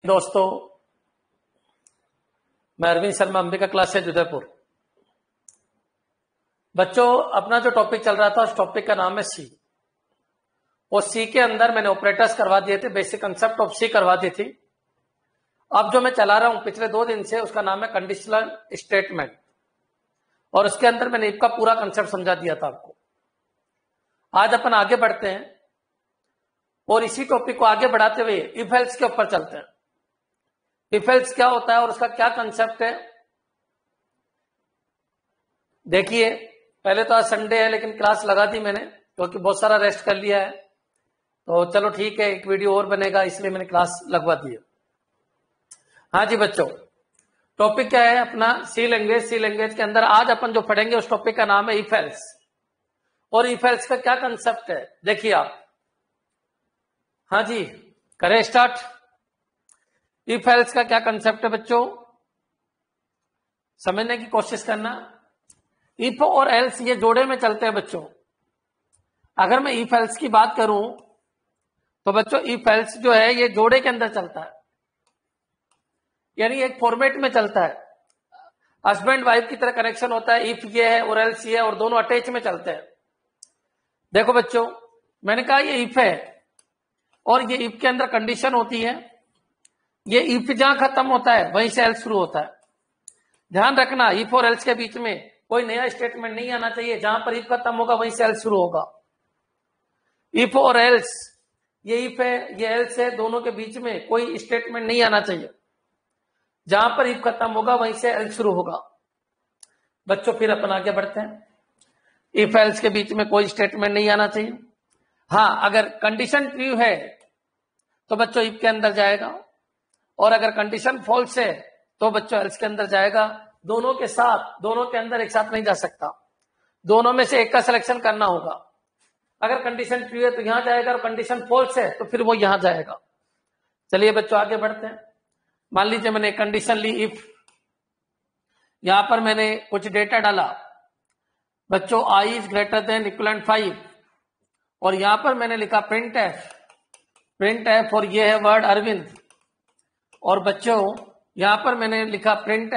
दोस्तों, मैं अरविंद शर्मा, अंबिका क्लासेज उदयपुर। बच्चों, अपना जो टॉपिक चल रहा था उस टॉपिक का नाम है सी। और सी के अंदर मैंने ऑपरेटर्स करवा दिए थे, बेसिक कंसेप्ट ऑफ सी करवा दी थी। अब जो मैं चला रहा हूं पिछले 2 दिन से, उसका नाम है कंडीशनल स्टेटमेंट। और उसके अंदर मैंने इफ का पूरा कंसेप्ट समझा दिया था आपको। आज अपन आगे बढ़ते हैं और इसी टॉपिक को आगे बढ़ाते हुए इफ एल्स के ऊपर चलते हैं। इफ एल्स क्या होता है और उसका क्या कंसेप्ट है, देखिए। पहले तो आज संडे है, लेकिन क्लास लगा दी मैंने क्योंकि बहुत सारा रेस्ट कर लिया है। तो चलो ठीक है, एक वीडियो और बनेगा, इसलिए मैंने क्लास लगवा दी है। हाँ जी बच्चों, टॉपिक क्या है अपना? सी लैंग्वेज। सी लैंग्वेज के अंदर आज अपन जो पढ़ेंगे उस टॉपिक का नाम है इफ एल्स। और इफ एल्स का क्या कंसेप्ट है, देखिए आप। हाँ जी, करें स्टार्ट। इफ एल्स का क्या कंसेप्ट है बच्चों, समझने की कोशिश करना। इफ और एल्स ये जोड़े में चलते हैं बच्चों। अगर मैं इफ एल्स की बात करूं तो बच्चों इफ एल्स जो है ये जोड़े के अंदर चलता है, यानी एक फॉर्मेट में चलता है। हस्बैंड वाइफ की तरह कनेक्शन होता है। इफ ये है और एल्स ये है, और दोनों अटैच में चलते हैं। देखो बच्चों, मैंने कहा ये इफ है और ये इफ के अंदर कंडीशन होती है। ये इफ जहां खत्म होता है वहीं से एल्स शुरू होता है। ध्यान रखना, इफ और एल्स के बीच में कोई नया स्टेटमेंट नहीं आना चाहिए। जहां पर इफ खत्म होगा वहीं से एल्स शुरू होगा। इफ और एल्स, ये इफ है ये एल्स है, दोनों के बीच में कोई स्टेटमेंट नहीं आना चाहिए। जहां पर इफ खत्म होगा वहीं से एल्स शुरू होगा। बच्चों फिर अपन आगे बढ़ते हैं। इफ एल्स के बीच में कोई स्टेटमेंट नहीं आना चाहिए। हाँ, अगर कंडीशन ट्रू है तो बच्चों इफ के अंदर जाएगा, और अगर कंडीशन फॉल्स है तो बच्चों एल्स के अंदर जाएगा। दोनों के साथ, दोनों के अंदर एक साथ नहीं जा सकता। दोनों में से एक का सिलेक्शन करना होगा। अगर कंडीशन ट्रू है तो यहां जाएगा, और कंडीशन फॉल्स है तो फिर वो यहां जाएगा। चलिए बच्चों आगे बढ़ते हैं। मान लीजिए मैंने कंडीशन ली इफ, यहां पर मैंने कुछ डेटा डाला बच्चों, I is greater than equivalent 5, और यहां पर मैंने लिखा प्रिंट एफ। प्रिंट एफ, और ये है वर्ड अरविंद। और बच्चों यहां पर मैंने लिखा प्रिंट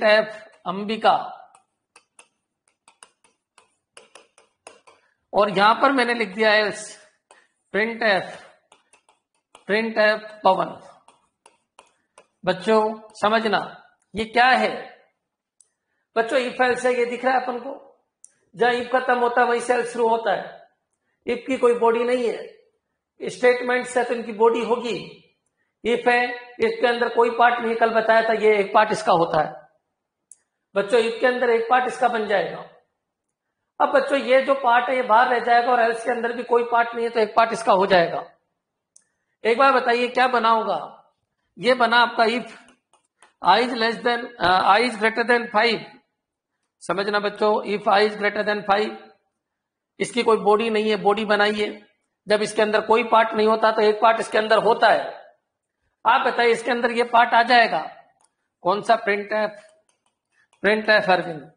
एफ अंबिका, और यहां पर मैंने लिख दिया एल्स प्रिंट एफ पवन। बच्चों समझना ये क्या है। बच्चों इफ एल्स है, ये दिख रहा है अपन को। जहां इफ खत्म होता है वहीं से एल्स शुरू होता है। इफ की कोई बॉडी नहीं है, स्टेटमेंट से तो इनकी बॉडी होगी। इफ है, इसके अंदर कोई पार्ट नहीं, कल बताया था ये एक पार्ट इसका होता है। बच्चों इफ के अंदर एक पार्ट इसका बन जाएगा। अब बच्चों ये जो पार्ट है ये बाहर रह जाएगा, और एल्स के अंदर भी कोई पार्ट नहीं है तो एक पार्ट इसका हो जाएगा। एक बार बताइए क्या बना होगा। ये बना आपका if I is greater than 5। समझना बच्चों, if I is greater than 5, इसकी कोई बॉडी नहीं है, बॉडी बनाइए। जब इसके अंदर कोई पार्ट नहीं होता तो एक पार्ट इसके अंदर होता है। आप बताइए इसके अंदर ये पार्ट आ जाएगा कौन सा? Printf Arvind.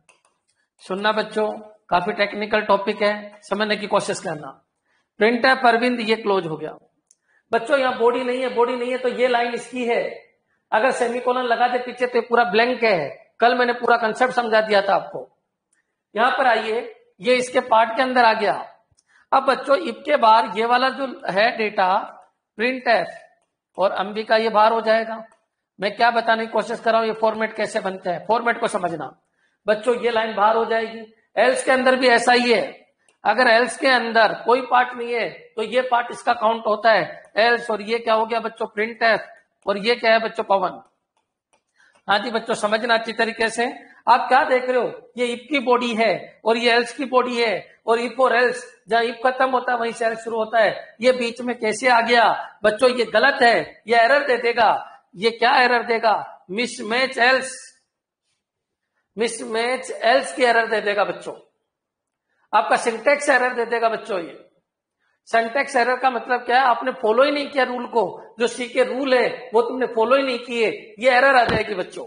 सुनना बच्चों, काफी टेक्निकल टॉपिक है, समझने की कोशिश करना। प्रिंट एफ अरविंद, ये क्लोज हो गया। बच्चों यहाँ बॉडी नहीं है तो ये लाइन इसकी है। अगर सेमीकोलन लगा दे पीछे तो ये पूरा ब्लैंक है। कल मैंने पूरा कंसेप्ट समझा दिया था आपको। यहां पर आइए, ये इसके पार्ट के अंदर आ गया। अब बच्चों इफ के बाहर ये वाला जो है डेटा प्रिंट एफ और अंबिका, ये बाहर हो जाएगा। मैं क्या बताने की कोशिश कर रहा हूं, ये फॉर्मेट कैसे बनते हैं, फॉर्मेट को समझना। बच्चों ये लाइन बाहर हो जाएगी। एल्स के अंदर भी ऐसा ही है। अगर एल्स के अंदर कोई पार्ट नहीं है तो ये पार्ट इसका काउंट होता है एल्स, और ये क्या हो गया बच्चों? प्रिंट एफ, और ये क्या है बच्चों? पवन। हाँ जी बच्चों, समझना अच्छी तरीके से। आप क्या देख रहे हो, ये इफ की बॉडी है और ये एल्स की बॉडी है, और इफ और एल्स, जहां इफ खत्म होता है वहीं से एल्स शुरू होता है। ये बीच में कैसे आ गया बच्चों? ये गलत है, ये एरर दे देगा। ये क्या एरर देगा? मिसमैच एल्स की एरर दे देगा बच्चों। आपका सिंटेक्स एरर दे देगा बच्चों। ये सिंटेक्स एरर का मतलब क्या है? आपने फॉलो ही नहीं किया रूल को। जो सी के रूल है वो तुमने फॉलो ही नहीं किए, ये एरर आ जाएगी बच्चों।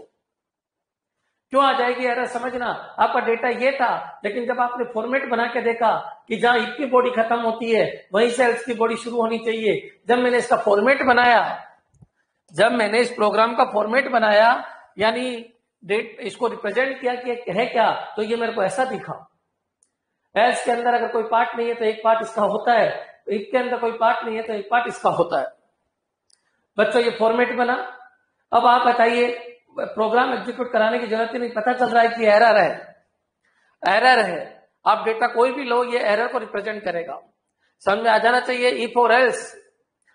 क्यों आ जाएगी एरर? समझना, आपका डेटा ये था, लेकिन जब आपने फॉर्मेट बना के देखा कि जहां इफ की बॉडी खत्म होती है वहीं से एल्स की बॉडी शुरू होनी चाहिए, जब मैंने इसका फॉर्मेट बनाया जब मैंने इस प्रोग्राम का फॉर्मेट बनाया, यानी डेट इसको रिप्रेजेंट किया कि है क्या, तो ये मेरे को ऐसा दिखा। एल्स के अंदर अगर कोई पार्ट नहीं है तो एक पार्ट इसका होता है, इफ के अंदर कोई पार्ट नहीं है तो एक पार्ट इसका होता है। बच्चों ये फॉर्मेट बना। अब आप बताइए, प्रोग्राम एग्जीक्यूट कराने की जरूरत ही नहीं, पता चल रहा है कि एरर है, एरर है। आप डेटा कोई भी लो, ये एरर को रिप्रेजेंट करेगा। समझ में आ जाना चाहिए। इफ और एल्स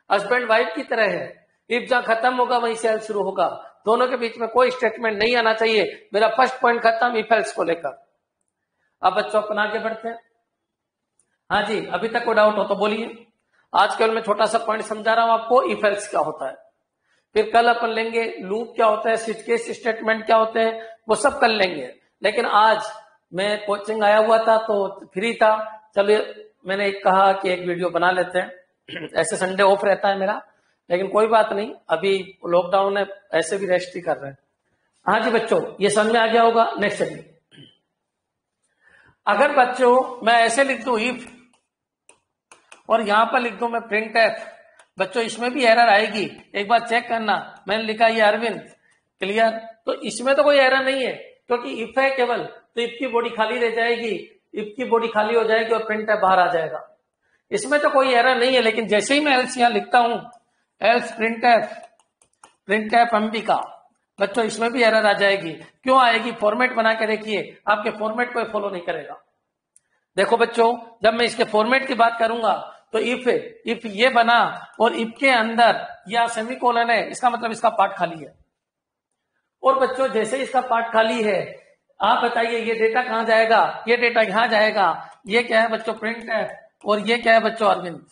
हस्बैंड वाइफ की तरह है। इफ जहां खत्म होगा वहीं से एल्स शुरू होगा, दोनों के बीच में कोई स्टेटमेंट नहीं आना चाहिए। मेरा फर्स्ट पॉइंट खत्म इफ एल्स को लेकर। अब बच्चों अपन आगे बढ़ते हैं। हाँ जी, अभी तक कोई डाउट हो तो बोलिए। आज केवल मैं छोटा सा पॉइंट समझा रहा हूं आपको, इफ एल्स क्या होता है। फिर कल अपन लेंगे लूप क्या होता है, स्विच केस स्टेटमेंट क्या होते हैं, वो सब कर लेंगे। लेकिन आज मैं कोचिंग आया हुआ था तो फ्री था, चलिए मैंने कहा कि एक वीडियो बना लेते हैं। ऐसे संडे ऑफ रहता है मेरा, लेकिन कोई बात नहीं, अभी लॉकडाउन है, ऐसे भी रेस्ट ही कर रहे हैं। हाँ जी बच्चों, ये समझ में आ गया होगा। नेक्स्ट चलिए। अगर बच्चों मैं ऐसे लिख दूं इफ, और यहां पर लिख दूं मैं प्रिंट एफ, बच्चों इसमें भी एरर आएगी। एक बार चेक करना, मैंने लिखा ये अरविंद, क्लियर। तो इसमें तो कोई एरर नहीं है, क्योंकि इफ है केवल, तो इफ की बॉडी खाली रह जाएगी, इफ की बॉडी खाली हो जाएगी और प्रिंट एफ बाहर आ जाएगा। इसमें तो कोई एरर नहीं है। लेकिन जैसे ही मैं एल्स यहां लिखता हूं, एल्स प्रिंट एफ अंबिका, बच्चों इसमें भी एरर आ जाएगी। क्यों आएगी? फॉर्मेट बना के देखिए, आपके फॉर्मेट को फॉलो नहीं करेगा। देखो बच्चों, जब मैं इसके फॉर्मेट की बात करूंगा तो इफ ये बना और इफ के अंदर या सेमीकोलन है, इसका मतलब इसका पार्ट खाली है। और बच्चों जैसे इसका पार्ट खाली है, आप बताइए ये डेटा कहां जाएगा? ये डेटा यहां जाएगा। ये क्या है बच्चों? प्रिंट है। और ये क्या है बच्चों? अरविंद।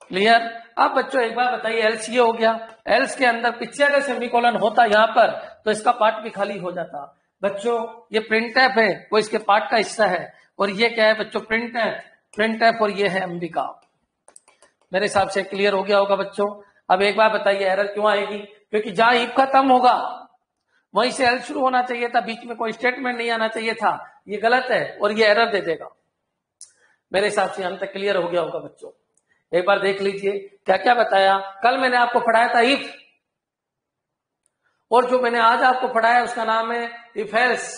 क्लियर? अब बच्चों एक बार बताइए, एल्स ये हो गया। एल्स के अंदर पीछे अगर सेमीकोलन होता यहां पर, तो इसका पार्ट भी खाली हो जाता। बच्चों ये प्रिंट एफ है, वो इसके पार्ट का हिस्सा है। और ये क्या है बच्चों? प्रिंट एफ और ये है अंबिका। मेरे हिसाब से क्लियर हो गया होगा बच्चों। अब एक बार बताइए एरर क्यों आएगी? क्योंकि जहां इफ खत्म होगा वहीं से एल शुरू होना चाहिए था, बीच में कोई स्टेटमेंट नहीं आना चाहिए था। ये गलत है और ये एरर दे देगा। मेरे हिसाब से अंत तक क्लियर हो गया होगा बच्चों। एक बार देख लीजिए क्या क्या बताया। कल मैंने आपको पढ़ाया था इफ, और जो मैंने आज आपको पढ़ाया उसका नाम है इफ एल्स।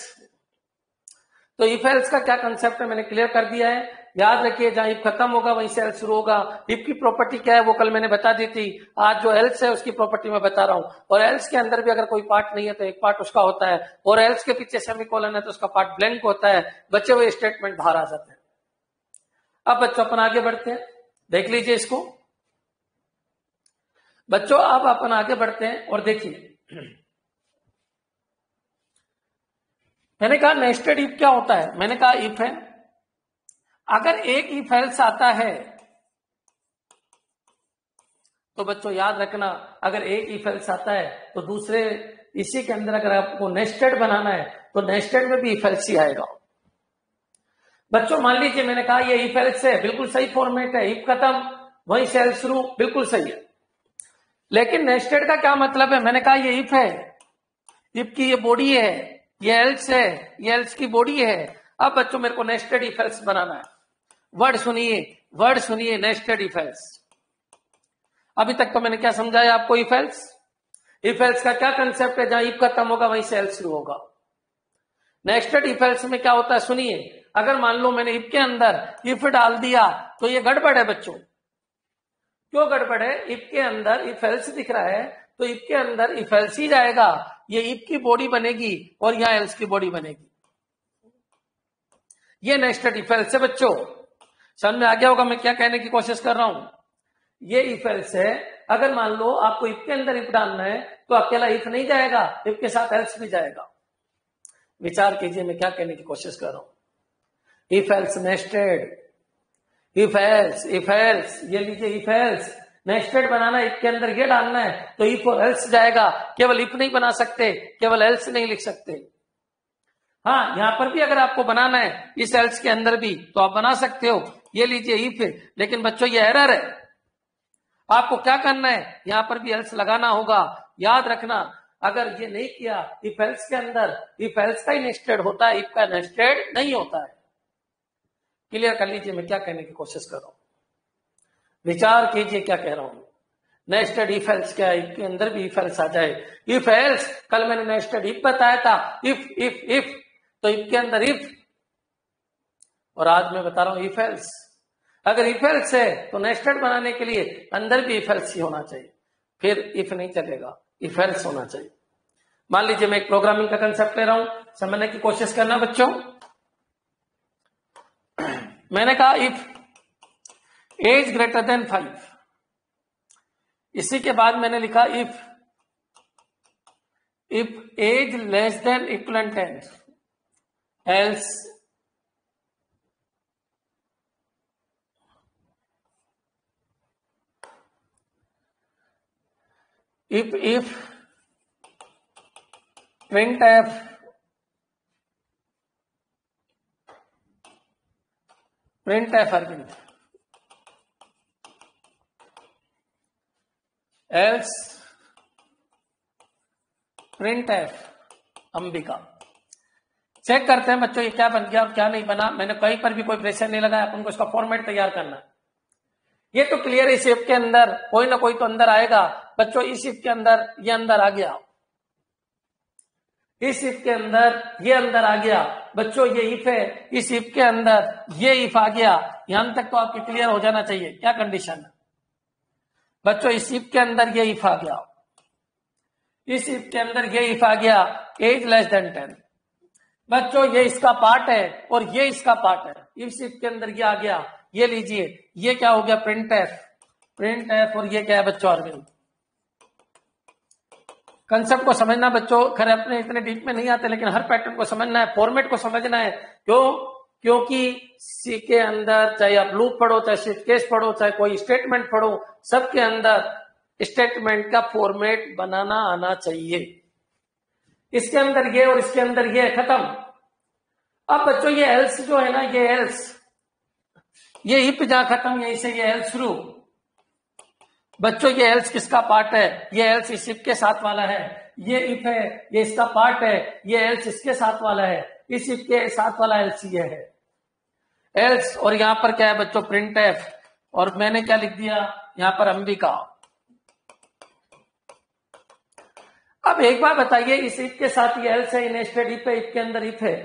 तो इफ एल्स का क्या कंसेप्ट है मैंने क्लियर कर दिया है। याद रखिए, जहां इफ खत्म होगा वहीं से एल्स शुरू होगा। इफ की प्रॉपर्टी क्या है वो कल मैंने बता दी थी। आज जो एल्स है उसकी प्रॉपर्टी मैं बता रहा हूं। और एल्स के अंदर भी अगर कोई पार्ट नहीं है तो एक पार्ट उसका होता है, और एल्स के पीछे सेमीकोलन है तो उसका पार्ट ब्लैंक होता है। बचे हुए स्टेटमेंट बाहर आ जाते हैं। अब बच्चों अपन आगे बढ़ते हैं, देख लीजिए इसको। बच्चों अब अपन आगे बढ़ते हैं और देखिए, मैंने कहा नेस्टेड इफ क्या होता है। मैंने कहा इफ है, अगर एक इफ एल्स आता है तो बच्चों याद रखना, अगर एक इफ एल्स आता है तो दूसरे इसी के अंदर अगर आपको नेस्टेड बनाना है तो नेस्टेड में भी इफ एल्स ही आएगा। बच्चों मान लीजिए मैंने कहा ये इफ एल्स है, बिल्कुल सही फॉर्मेट है। इफ खत्म वहीं से एल्स शुरू, बिल्कुल सही है। लेकिन नेस्टेड का क्या मतलब है? मैंने कहा ये इफ है, इफ की ये बॉडी है, ये एल्स है, ये एल्स की बॉडी है। अब बच्चों मेरे को नेस्टेड इफ एल्स बनाना है। वर्ड सुनिए, नेस्टेड इफ एल्स। अभी तक तो मैंने क्या समझाया आपको? If else. इफ एल्स का क्या कंसेप्ट है? जहां इफ खत्म होगा वहीं से एल्स शुरू होगा। नेस्टेड इफ एल्स में क्या होता है सुनिए, अगर मान लो मैंने इफ के अंदर इफ डाल दिया तो ये गड़बड़ है बच्चों। क्यों गड़बड़ है? इफ के अंदर इफ एल्स दिख रहा है तो इफ के अंदर इफ एल्स ही जाएगा, ये इफ की बॉडी बनेगी और यहां एल्स की बॉडी बनेगी। ये नेस्टेड इफ एल्स है बच्चों। समझ में आ गया होगा मैं क्या कहने की कोशिश कर रहा हूं? ये इफ एल्स है। अगर मान लो आपको इफ के अंदर इफ डालना है तो अकेला इफ नहीं जाएगा, इफ के साथ एल्स भी जाएगा। विचार कीजिए मैं क्या कहने की कोशिश कर रहा हूं। If else nested, if else, ये लीजिए if else nested banana, if के अंदर ये डालना है तो इफ और एल्स जाएगा। केवल इफ नहीं बना सकते, केवल एल्स नहीं लिख सकते। हाँ, यहां पर भी अगर आपको बनाना है इस एल्स के अंदर भी तो आप बना सकते हो। ये लीजिए इफ है, लेकिन बच्चों ये एरर है। आपको क्या करना है? यहां पर भी एल्स लगाना होगा। याद रखना, अगर ये नहीं किया, इफ एल्स के अंदर इफ एल्स का ही नेस्टेड होता है, इफ का नेस्टेड नहीं होता है। क्लियर कर लीजिए मैं क्या कहने की कोशिश कर रहा हूं। विचार कीजिए क्या कह रहा हूं। नेस्टेड इफ एल्स क्या है, इफ के अंदर भी इफ एल्स आ जाए। इफ एल्स, कल मैंने नेस्टेड इफ बताया था, इफ इफ इफ, तो इफ के अंदर इफ, और आज मैं बता रहा हूं इफ एल्स। अगर इफ एल्स है तो नेस्टेड बनाने के लिए अंदर भी इफ एल्स ही होना चाहिए, फिर इफ नहीं चलेगा, इफ एल्स होना चाहिए। मान लीजिए मैं एक प्रोग्रामिंग का कंसेप्ट ले रहा हूं, समझने की कोशिश करना बच्चों। मैंने कहा इफ एज ग्रेटर देन 5, इसी के बाद मैंने लिखा if age less than equal 10, else if printf argand else printf Ambika. Check करते हैं बच्चों ये क्या बन गया और क्या नहीं बना। मैंने कहीं पर भी कोई प्रेशर नहीं लगाया, अपन को इसका फॉर्मेट तैयार करना है। ये तो क्लियर है, इस इफ के अंदर कोई ना कोई तो अंदर आएगा बच्चों। इस इफ के अंदर ये अंदर आ गया, इस इफ के अंदर ये अंदर आ गया बच्चों, ये इफ है, इस इफ के अंदर ये इफ आ गया। यहां तक तो आपकी क्लियर हो जाना चाहिए क्या कंडीशन है बच्चों। इस इफ के अंदर ये इफ आ गया, इस इफ के अंदर ये इफ आ गया, एज लेस देन 10 बच्चों, ये इसका पार्ट है और ये इसका पार्ट है। इस इफ के अंदर ये आ गया, ये लीजिए, ये क्या हो गया प्रिंट एफ, और ये क्या है बच्चों आर्गुमेंट। कंसेप्ट को समझना बच्चों, खैर अपने इतने डीप में नहीं आते, लेकिन हर पैटर्न को समझना है, फॉर्मेट को समझना है। क्योंकि सी के अंदर चाहे आप लूप पढ़ो, चाहे स्विच केस पढ़ो, चाहे कोई स्टेटमेंट पढ़ो, सबके अंदर स्टेटमेंट का फॉर्मेट बनाना आना चाहिए। इसके अंदर ये और इसके अंदर ये, खत्म। अब बच्चों ये एल्स जो है ना, ये एल्स, ये इफ जहां खत्म, यहीं से ये एल्स शुरू बच्चों। ये एल्स किसका पार्ट है, ये एल्स इस इफ के साथ वाला है। ये इफ है, ये इसका पार्ट है, ये एल्स इसके साथ वाला है, इस इफ के साथ वाला एल्स ये है एल्स। और यहां पर क्या है बच्चों प्रिंट एफ, और मैंने क्या लिख दिया यहां पर अंबिका। अब एक बार बताइए, इस इफ के साथ ये एल्स है, नेस्टेड इफ है, इफ के अंदर इफ है,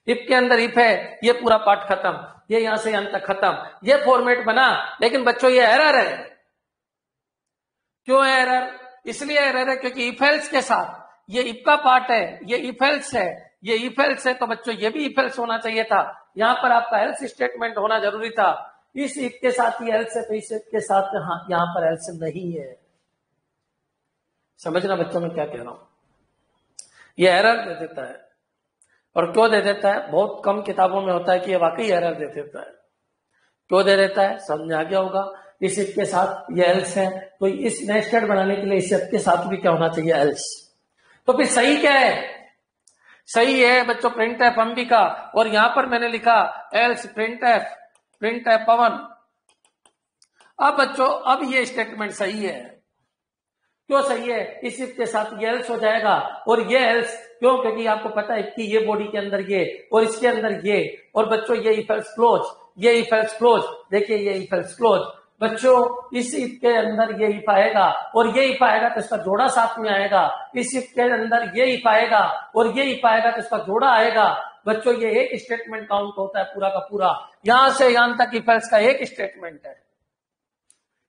इफ के अंदर इफ है, ये पूरा पार्ट खत्म, ये यहां से यहां तक खत्म, ये फॉर्मेट बना। लेकिन बच्चों ये एरर है। क्यों है एरर? इसलिए एरर है क्योंकि इफ एल्स के साथ ये इफ का पार्ट है, ये इफ एल्स है, ये इफ एल्स है, तो बच्चों ये भी इफ एल्स होना चाहिए था। यहां पर आपका एल्स स्टेटमेंट होना जरूरी था। इस इफ के साथ ये एल्स है, तो इस इफ के साथ यहां पर एल्स नहीं है। समझना बच्चों में क्या कह रहा हूं। ये एरर दे देता है, और क्यों दे देता है? बहुत कम किताबों में होता है कि ये वाकई एरर दे देता है। क्यों दे देता है समझ आ गया होगा। इस इफ के साथ ये एल्स है, तो इस नेस्टेड बनाने के लिए इस इफ के साथ भी क्या होना चाहिए, एल्स। तो फिर सही क्या है? सही है बच्चों प्रिंट एफ अंबिका, और यहां पर मैंने लिखा एल्स प्रिंट एफ पवन। अब बच्चों अब ये स्टेटमेंट सही है। क्यों सही है? इस इफ के साथ ये एल्स हो जाएगा, और ये एल्स क्यों? क्योंकि आपको पता है कि ये बॉडी के अंदर ये और इसके अंदर ये, और बच्चों ये इफ एल्स क्लोज, ये इफ एल्स क्लोज, देखिए ये इफ एल्स क्लोज। बच्चों इस इफ के अंदर ये इफ आएगा और ये इफ आएगा तो इसका जोड़ा साथ में आएगा। इस इफ के अंदर ये इफ आएगा और ये इफ आएगा तो इसका जोड़ा आएगा। बच्चों ये एक स्टेटमेंट काउंट होता है पूरा का पूरा, यहां से यहां तक इफ एल्स का एक स्टेटमेंट है।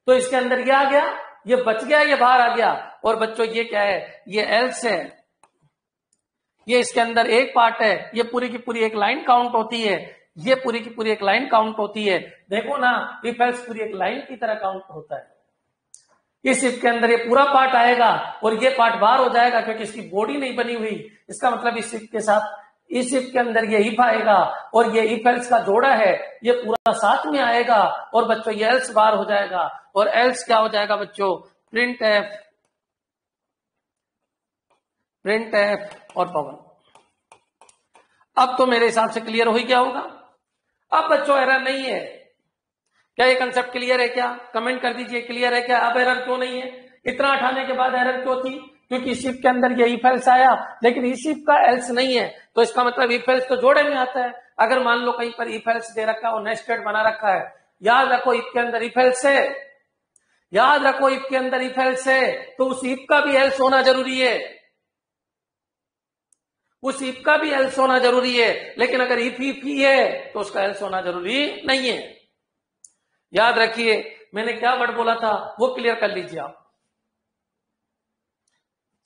तो इसके अंदर ये आ गया, ये बच गया, ये बाहर आ गया। और बच्चों ये क्या है? ये एल्स है, ये इसके अंदर एक पार्ट है, ये पूरी की पूरी एक लाइन काउंट होती है, ये पूरी की पूरी एक लाइन काउंट होती है। देखो ना, इफ एल्स पूरी एक लाइन की तरह काउंट होता है। इस इफ के अंदर ये पूरा पार्ट आएगा और ये पार्ट बाहर हो जाएगा क्योंकि इसकी बॉडी नहीं बनी हुई। इसका मतलब इस इफ के साथ इस इफ के अंदर ये इफ आएगा और ये इफ एल्स का जोड़ा है, ये पूरा साथ में आएगा। और बच्चों ये एल्स बाहर हो जाएगा, और एल्स क्या हो जाएगा बच्चों? प्रिंट एफ और पवन। अब तो मेरे हिसाब से क्लियर हो ही गया होगा। अब बच्चों एरर नहीं है क्या? ये कंसेप्ट क्लियर है क्या? कमेंट कर दीजिए क्लियर है क्या? अब एरर क्यों नहीं है? इतना उठाने के बाद एरर क्यों थी? क्योंकि इस इफ के अंदर ये इफ एल्स आया, लेकिन इस इफ का एल्स नहीं है, तो इसका मतलब इफ एल्स तो जोड़े में आता है। अगर मान लो कहीं पर इफ एल्स दे रखा है और नेस्टेड बना रखा है, याद रखो इफ के अंदर इफ एल्स है, याद रखो इफ के अंदर इफ एल्स है तो उस इफ का भी एल्स होना जरूरी है, उस इफ का भी एल्स होना जरूरी है। लेकिन अगर इफ ही है तो उसका एल्स होना जरूरी नहीं है। याद रखिए मैंने क्या वर्ड बोला था वो क्लियर कर लीजिए आप।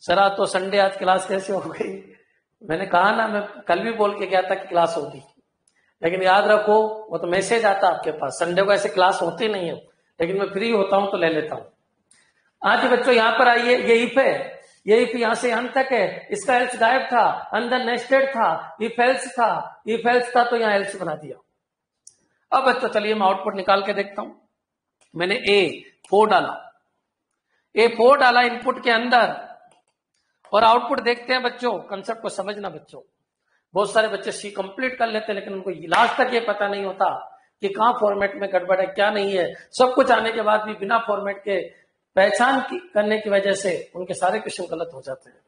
सर तो संडे आज क्लास कैसे हो गई? मैंने कहा ना, मैं कल भी बोल के गया था कि क्लास होगी, लेकिन याद रखो वो तो मैसेज आता आपके पास, संडे को ऐसे क्लास होती नहीं है, लेकिन मैं फ्री होता हूं तो ले लेता हूं। आज बच्चों यहां पर आइए, ये इफ है, ये इफ यहां से यहां तक है, इसका एल्स गायब था, अंदर नेस्टेड था, इफ एल्स था, इफ एल्स था तो यहां एल्स बना दिया। अब बच्चों चलिए मैं आउटपुट निकाल के देखता हूं। मैंने A4 डाला, A4 डाला इनपुट के अंदर, और आउटपुट देखते हैं बच्चों। कंसेप्ट को समझना बच्चों, बहुत सारे बच्चे सी कंप्लीट कर लेते हैं लेकिन उनको लास्ट तक ये पता नहीं होता कि कहां फॉर्मेट में गड़बड़ है क्या नहीं है। सब कुछ आने के बाद भी बिना फॉर्मेट के पहचान करने की वजह से उनके सारे क्वेश्चन गलत हो जाते हैं।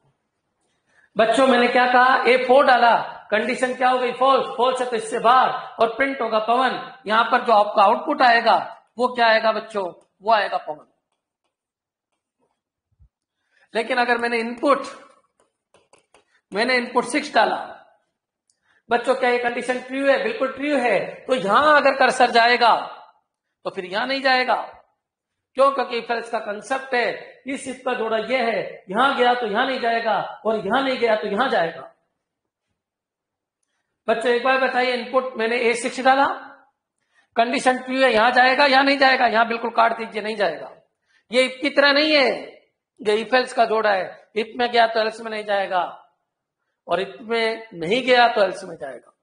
बच्चों मैंने क्या कहा, A4 डाला, कंडीशन क्या हो गई, फॉल्स, फॉल्स है तो इससे बाहर, और प्रिंट होगा पवन। यहां पर जो आपका आउटपुट आएगा वो क्या आएगा बच्चों, वो आएगा पवन। लेकिन अगर मैंने इनपुट 6 डाला बच्चों, क्या ये कंडीशन ट्रू है? बिल्कुल ट्रू है। तो यहां अगर कर्सर जाएगा तो फिर यहां नहीं जाएगा। क्यों? क्योंकि इफ एल्स का कंसेप्ट है, इस इफ का जोड़ा ये है, यहां गया तो यहां नहीं जाएगा, और यहां नहीं गया तो यहां जाएगा। बच्चों एक बार बताइए, इनपुट मैंने A6 डाला, कंडीशन ट्रू है, यहां जाएगा, यहां नहीं जाएगा, यहां बिल्कुल काट दीजिए, नहीं जाएगा। ये इफ की तरह नहीं है, ये इफ एल्स का जोड़ा है। इफ में गया तो एल्स में नहीं जाएगा, और इफ में नहीं गया तो एल्स में जाएगा।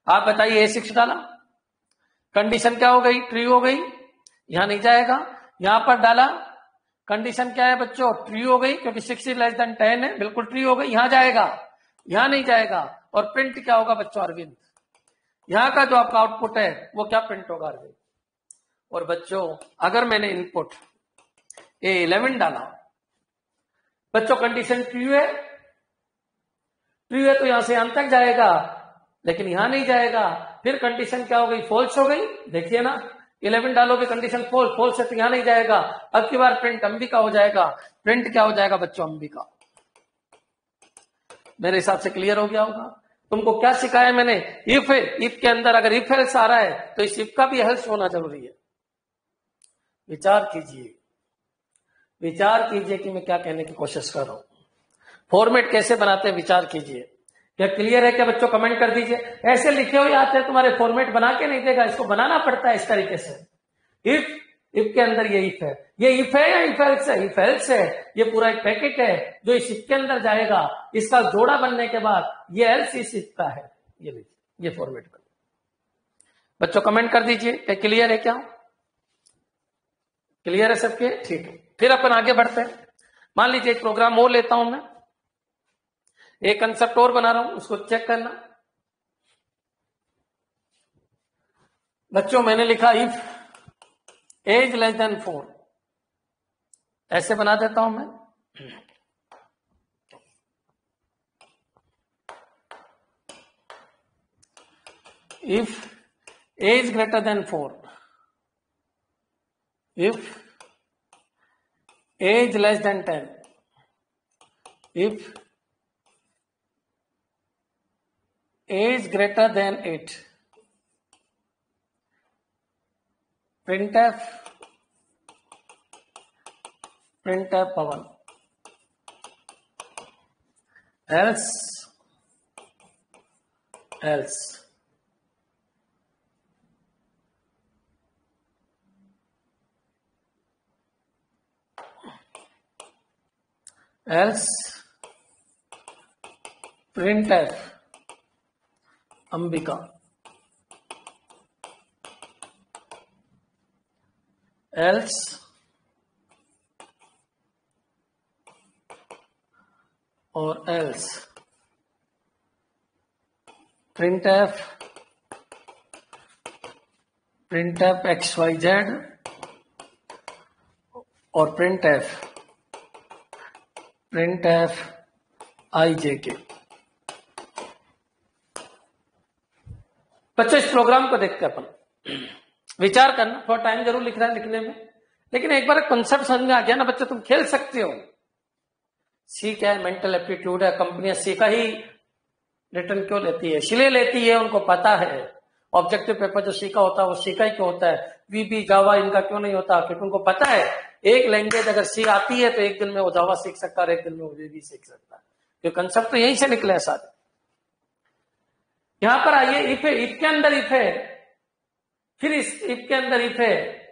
आप बताइए A6 डाला, कंडीशन क्या हो गई, ट्रू हो गई, यहां नहीं जाएगा। यहां पर डाला, कंडीशन क्या है बच्चों, ट्रू हो गई, क्योंकि 6 इज लेस देन 10 है, बिल्कुल ट्रू हो गई, यहां जाएगा, यहां नहीं जाएगा। और प्रिंट क्या होगा बच्चों, अरविंद। यहां का जो आपका आउटपुट है वो क्या प्रिंट होगा, अरविंद। और बच्चों अगर मैंने इनपुट A11 डाला, बच्चों कंडीशन ट्रू है, ट्रू है तो यहां से यहां तक जाएगा, लेकिन यहां नहीं जाएगा। फिर कंडीशन क्या हो गई, फॉल्स हो गई। देखिए ना, 11 डालोगे कंडीशन फॉल्स, फॉल्स है तो यहां नहीं जाएगा। अब की बार प्रिंट अंबिका हो जाएगा। प्रिंट क्या हो जाएगा बच्चों, अंबिका। मेरे हिसाब से क्लियर हो गया होगा। तुमको क्या सिखाया मैंने, इफ है, इफ के अंदर अगर इफ एल्स आ रहा है तो इस इफ का भी एल्स होना जरूरी है। विचार कीजिए, विचार कीजिए कि मैं क्या कहने की कोशिश कर रहा हूं। फॉर्मेट कैसे बनाते हैं, विचार कीजिए। क्या क्लियर है क्या बच्चों, कमेंट कर दीजिए। ऐसे लिखे हुए आते हैं, तुम्हारे फॉर्मेट बना के नहीं देगा, इसको बनाना पड़ता है इस तरीके से। इफ के अंदर ये इफ है, ये इफ है या इफ एल्स है, इफ एल्स है। ये पूरा एक पैकेट है जो इस इफ के अंदर जाएगा, इसका जोड़ा बनने के बाद ये एल्स इस इफ का है। ये फॉर्मेट बन। बच्चों कमेंट कर दीजिए, क्या क्लियर है, क्या क्लियर है सबके? ठीक है, फिर अपन आगे बढ़ते हैं। मान लीजिए एक प्रोग्राम और लेता हूं मैं, एक कंसेप्ट और बना रहा हूं, उसको चेक करना। बच्चों मैंने लिखा इफ एज लेस देन 4, ऐसे बना देता हूं मैं। If age greater than 4, if age less than 10, if age greater than 8, printf Pawan, else else else printf Ambika, else और else printf xyz और printf ijk। बच्चों इस प्रोग्राम को देखते अपन, विचार करना, थोड़ा टाइम जरूर लिख रहा है लिखने में, लेकिन एक बार कंसेप्ट समझ में आ गया ना बच्चे, तुम खेल सकते हो। सी क्या है? मेंटल एप्टीट्यूड है। कंपनियां सी का ही रिटर्न क्यों लेती है? इसलिए लेती है, उनको पता है ऑब्जेक्टिव पेपर जो सी का होता है वो सी का ही क्यों होता है, वीबी जावा इनका क्यों नहीं होता, क्योंकि उनको पता है एक लैंग्वेज अगर सी आती है तो एक दिन में वो जावा सीख सकता है और एक दिन में वो वीबी सीख सकता है। तो कंसेप्ट तो यहीं से निकले हैं सारे। यहां पर आइए, इफ है, इफ के अंदर इफ है, फिर इस इफ के अंदर इफ है,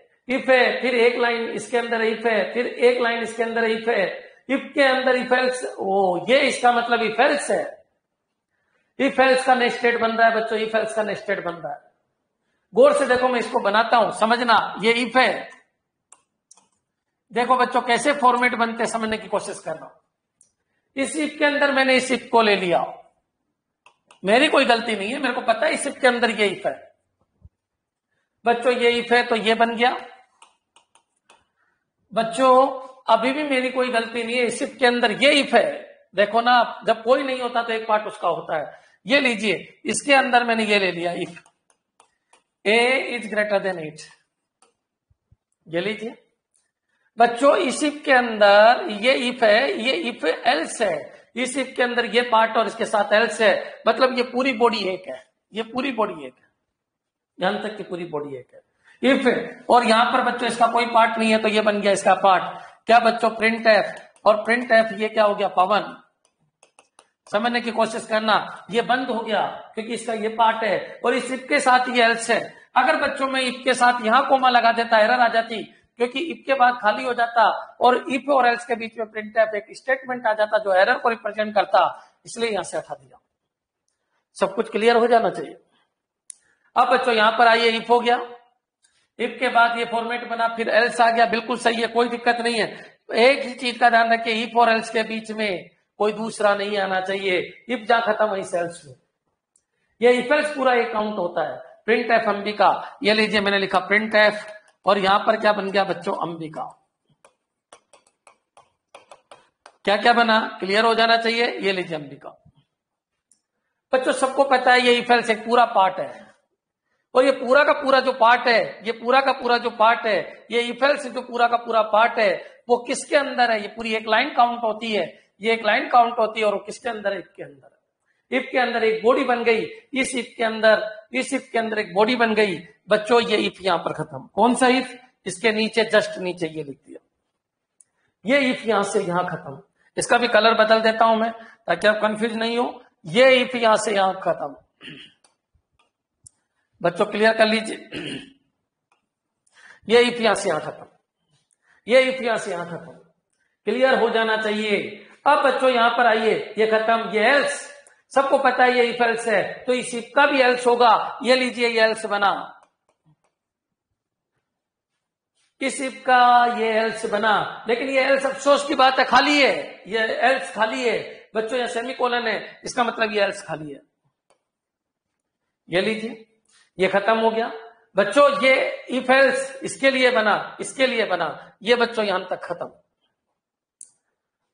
फिर एक लाइन इसके अंदर इफ है, फिर एक लाइन इसके अंदर इफ है, इफ के अंदर इफ एल्स, वो ये इसका मतलब इफ एल्स है। इफ एल्स का नेक्स्ट स्टेट बन रहा है बच्चों, इफ एल्स का नेक्स्ट स्टेट बन रहा है। गौर से देखो, मैं इसको बनाता हूं, समझना। ये इफ है, देखो बच्चों कैसे फॉर्मेट बनते समझने की कोशिश कर रहा हूं। इस इफ के अंदर मैंने इस इफ को ले लिया, मेरी कोई गलती नहीं है, मेरे को पता है इस इफ के अंदर ये इफ है बच्चों, ये इफ है तो ये बन गया बच्चों। अभी भी मेरी कोई गलती नहीं है, इस इफ के अंदर ये इफ है। देखो ना, जब कोई नहीं होता तो एक पार्ट उसका होता है। ये लीजिए, इसके अंदर मैंने ये ले लिया if A is greater than 8, ये लीजिए बच्चों। इस इफ के अंदर ये इफ है, ये इफ एल्स है। इस इफ के अंदर ये पार्ट और इसके साथ एल्स है, मतलब ये पूरी बॉडी एक है, ये पूरी बॉडी एक है, यहां तक की पूरी बॉडी एक है इफ है। और यहां पर बच्चों इसका कोई पार्ट नहीं है तो ये बन गया इसका पार्ट। क्या बच्चों? Print F. और प्रिंट एफ ये क्या हो गया? पवन। समझने की कोशिश करना, ये बंद हो गया क्योंकि इसका ये पार्ट है और इस इफ के साथ ये एल्स है। अगर बच्चों में इफ के साथ यहां कोमा लगा देता, एरर आ जाती, क्योंकि इफ के बाद खाली हो जाता और इफ और एल्स के बीच में प्रिंट एफ एक स्टेटमेंट आ जाता जो एरर को रिप्रेजेंट करता, इसलिए यहां से हटा दिया। सब कुछ क्लियर हो जाना चाहिए। अब बच्चों यहां पर आइए, इफ हो गया, इफ के बाद ये फॉर्मेट बना, फिर एल्स आ गया, बिल्कुल सही है, कोई दिक्कत नहीं है। एक ही चीज का ध्यान रखिए, इफ और एल्स के बीच में कोई दूसरा नहीं आना चाहिए। इफ जहां खत्म वहीं से एल्स में, ये इफ एल्स पूरा एक काउंट होता है। प्रिंट एफ अंबिका, ये लीजिए मैंने लिखा प्रिंट एफ, और यहां पर क्या बन गया बच्चों? अंबिका। क्या क्या बना? क्लियर हो जाना चाहिए। ये लीजिए अंबिका। बच्चों सबको पता है ये इफ एल्स एक पूरा पार्ट है, और ये पूरा का पूरा जो पार्ट है, ये पूरा का पूरा जो पार्ट है, ये इफ एल्स जो पूरा का पूरा पार्ट है वो किसके अंदर है? ये पूरी एक लाइन काउंट होती है, ये एक लाइन काउंट होती है, और वो किसके अंदर है? इफ के अंदर। इफ के अंदर एक बॉडी बन गई, इस इफ के अंदर एक बॉडी बन गई बच्चों। ये इफ यहां पर खत्म। कौन सा इफ? इसके नीचे, जस्ट नीचे ये लिख दिया, ये इफ यहां से यहां खत्म। इसका भी कलर बदल देता हूं मैं ताकि आप कंफ्यूज नहीं हो। ये इफ यहां से यहां खत्म बच्चों, क्लियर कर लीजिए। ये इफ यहां से यहां खत्म, ये इफ यहां से यहां खत्म, क्लियर हो जाना चाहिए। अब बच्चों यहां पर आइए, ये खत्म, ये एल्स, सबको पता है ये इफ एल्स है, तो इस इफ का भी एल्स होगा। ये लीजिए, ये एल्स बना, इस इफ का ये एल्स बना, लेकिन ये एल्स अफसोस की बात है खाली है, ये एल्स खाली है बच्चों, ये सेमीकोलन है, इसका मतलब ये एल्स खाली है। ये लीजिए, ये खत्म हो गया बच्चों। ये इफ एल्स इसके लिए बना, इसके लिए बना, ये बच्चों यहां तक खत्म।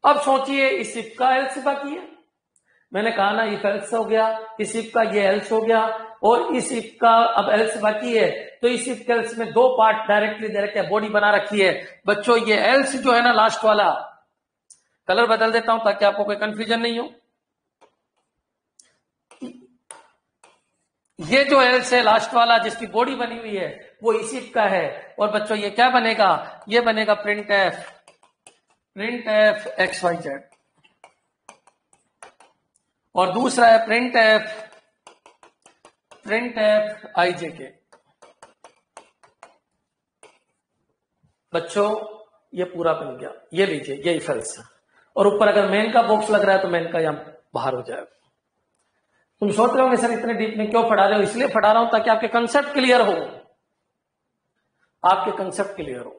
अब सोचिए, इस इफ का एल्स बाकी है, मैंने कहा ना इफ एल्स हो गया, इस इफ का ये एल्स हो गया, और इस इफ का अब एल्स बाकी है। तो इस इफ के एल्स में दो पार्ट डायरेक्टली दे रखे हैं, बॉडी बना रखी है बच्चों। ये एल्स जो है ना लास्ट वाला, कलर बदल देता हूं ताकि आपको कोई कंफ्यूजन नहीं हो। ये जो एल्स है लास्ट वाला जिसकी बॉडी बनी हुई है वो इस इफ का है, और बच्चों ये क्या बनेगा? ये बनेगा printf x y z, और दूसरा है प्रिंट एफ आई जे के। बच्चों ये पूरा बन गया, ये लीजिए, ये इफ एल्स, और ऊपर अगर मेन का बॉक्स लग रहा है तो मेन का यहां बाहर हो जाएगा। तुम सोच रहे होंगे सर इतने डीप में क्यों पढ़ा रहे हो? इसलिए पढ़ा रहा हूं ताकि आपके कंसेप्ट क्लियर हो, आपके कंसेप्ट क्लियर हो।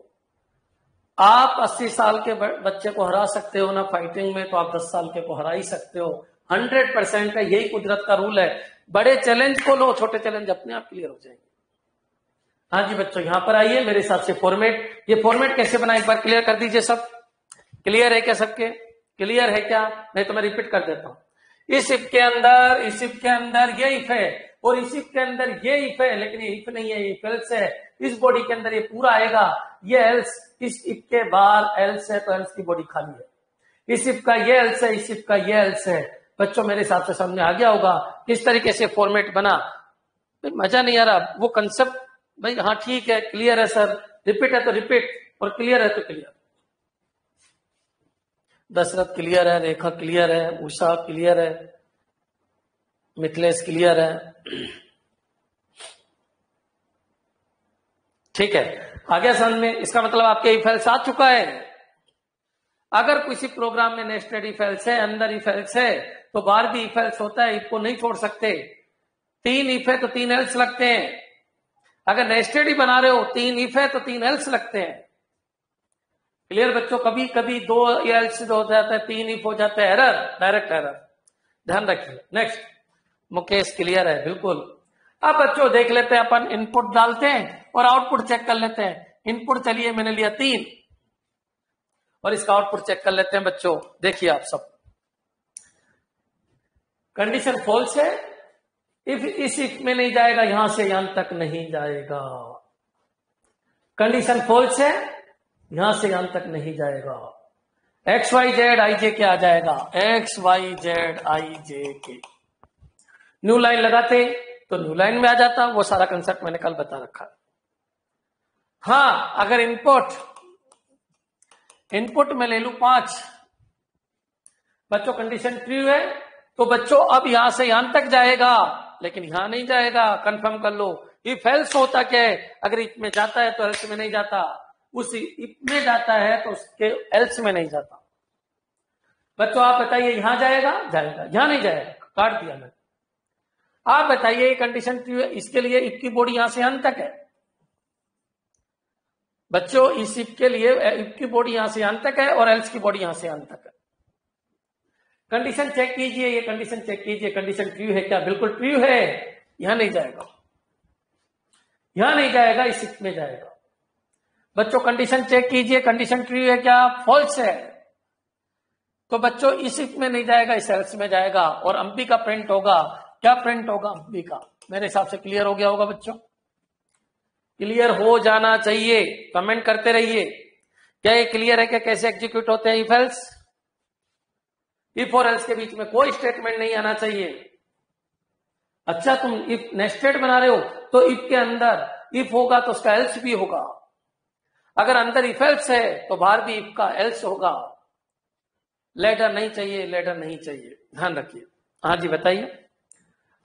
आप 80 साल के बच्चे को हरा सकते हो ना फाइटिंग में, तो आप 10 साल के को हरा ही सकते हो। 100% है, यही कुदरत का रूल है। बड़े चैलेंज को लो, छोटे चैलेंज अपने आप क्लियर हो जाएंगे। हाँ जी बच्चों, यहां पर आइए, मेरे हिसाब से फॉर्मेट, ये फॉर्मेट कैसे बना एक बार क्लियर कर दीजिए। सब क्लियर है क्या? सबके क्लियर है क्या? नहीं तो मैं रिपीट कर देता हूं। इस इफ के अंदर ये इफ है, और इस इफ के अंदर ये इफ है, लेकिन ये इफ नहीं है, ये इफ एल्स है। इस बॉडी के अंदर ये पूरा आएगा, ये एल्स, इस इफ के बाहर एल्स है, तो एल्स की बॉडी खाली है। इस इफ का ये एल्स है, इस इफ का ये एल्स है। बच्चों मेरे हिसाब से समझ में आ गया होगा किस तरीके से फॉर्मेट बना। भाई मजा नहीं आ रहा वो कंसेप्ट, भाई हाँ ठीक है, क्लियर है सर, रिपीट है तो रिपीट, और क्लियर है तो क्लियर। दशरथ क्लियर है, रेखा क्लियर है, उषा क्लियर है, मिथिलेश क्लियर है, ठीक है। आगे समझ में, इसका मतलब आपके इफ एल्स आ चुका है। अगर किसी प्रोग्राम में नेस्टेड इफ एल्स है, अंदर इफ एल्स है, तो बाहर भी इफ एल्स होता है, इफ को नहीं छोड़ सकते। 3 इफ है तो 3 एल्स लगते हैं। अगर नेस्टेड ही बना रहे हो, 3 इफ है तो 3 एल्स लगते हैं। क्लियर बच्चों? कभी कभी 2 एल्स हो जाता है, 3 इफ हो जाता है, एरर, डायरेक्ट एरर, ध्यान रखिए। नेक्स्ट, मुकेश क्लियर है, बिल्कुल। अब बच्चों देख लेते हैं, अपन इनपुट डालते हैं और आउटपुट चेक कर लेते हैं। इनपुट चलिए मैंने लिया 3 और इसका आउटपुट चेक कर लेते हैं बच्चों। देखिए आप सब, कंडीशन फॉल्स है, इफ इस इफ में नहीं जाएगा, यहां से यहां तक नहीं जाएगा। कंडीशन फॉल्स है, यहां से यहां तक नहीं जाएगा। एक्स वाई जेड आई जे के आ जाएगा, एक्स वाई जेड आई जे के। न्यू लाइन लगाते तो न्यू लाइन में आ जाता, वो सारा कंसेप्ट मैंने कल बता रखा। हाँ, अगर इनपुट में ले लू 5 बच्चों, कंडीशन ट्रू है, तो बच्चों अब यहां से यहां तक जाएगा, लेकिन यहां नहीं जाएगा। कंफर्म कर लो। इफ एल्स होता क्या है, अगर इफ में जाता है तो एल्स में नहीं जाता, उस इफ में जाता है तो उसके एल्स में नहीं जाता। बच्चों आप बताइए, यहां जाएगा? जाएगा। यहां नहीं जाएगा, काट दिया मैंने। आप बताइए, ये कंडीशन ट्रू है, इसके लिए इफ की बॉडी यहां से अंत तक है। बच्चों इस इफ के लिए इफ की बॉडी यहां से अंत तक है और एल्स की बॉडी यहां से अंत तक है। कंडीशन चेक कीजिए, ये कंडीशन चेक कीजिए, कंडीशन ट्रू है क्या? बिल्कुल ट्रू है। यहां नहीं जाएगा, यहां नहीं जाएगा, इस इफ में जाएगा। बच्चों कंडीशन चेक कीजिए, कंडीशन ट्रू है क्या? फॉल्स है। तो बच्चों इस इफ में नहीं जाएगा, इस एल्स में जाएगा, और अंबी का प्रिंट होगा। क्या प्रिंट होगा? अंबी का। मेरे हिसाब से क्लियर हो गया होगा बच्चों, क्लियर हो जाना चाहिए। कमेंट करते रहिए, क्या ये क्लियर है? क्या कैसे एग्जीक्यूट होते हैं इफ एल्स? इफ और एल्स के बीच में कोई स्टेटमेंट नहीं आना चाहिए। अच्छा, तुम इफ नेस्टेड बना रहे हो तो इफ के अंदर इफ होगा तो उसका एल्स भी होगा। अगर अंदर इफ एल्स है तो बाहर भी इफ का एल्स होगा। लेटर नहीं चाहिए, लेटर नहीं चाहिए, ध्यान रखिए। हाँ जी बताइए।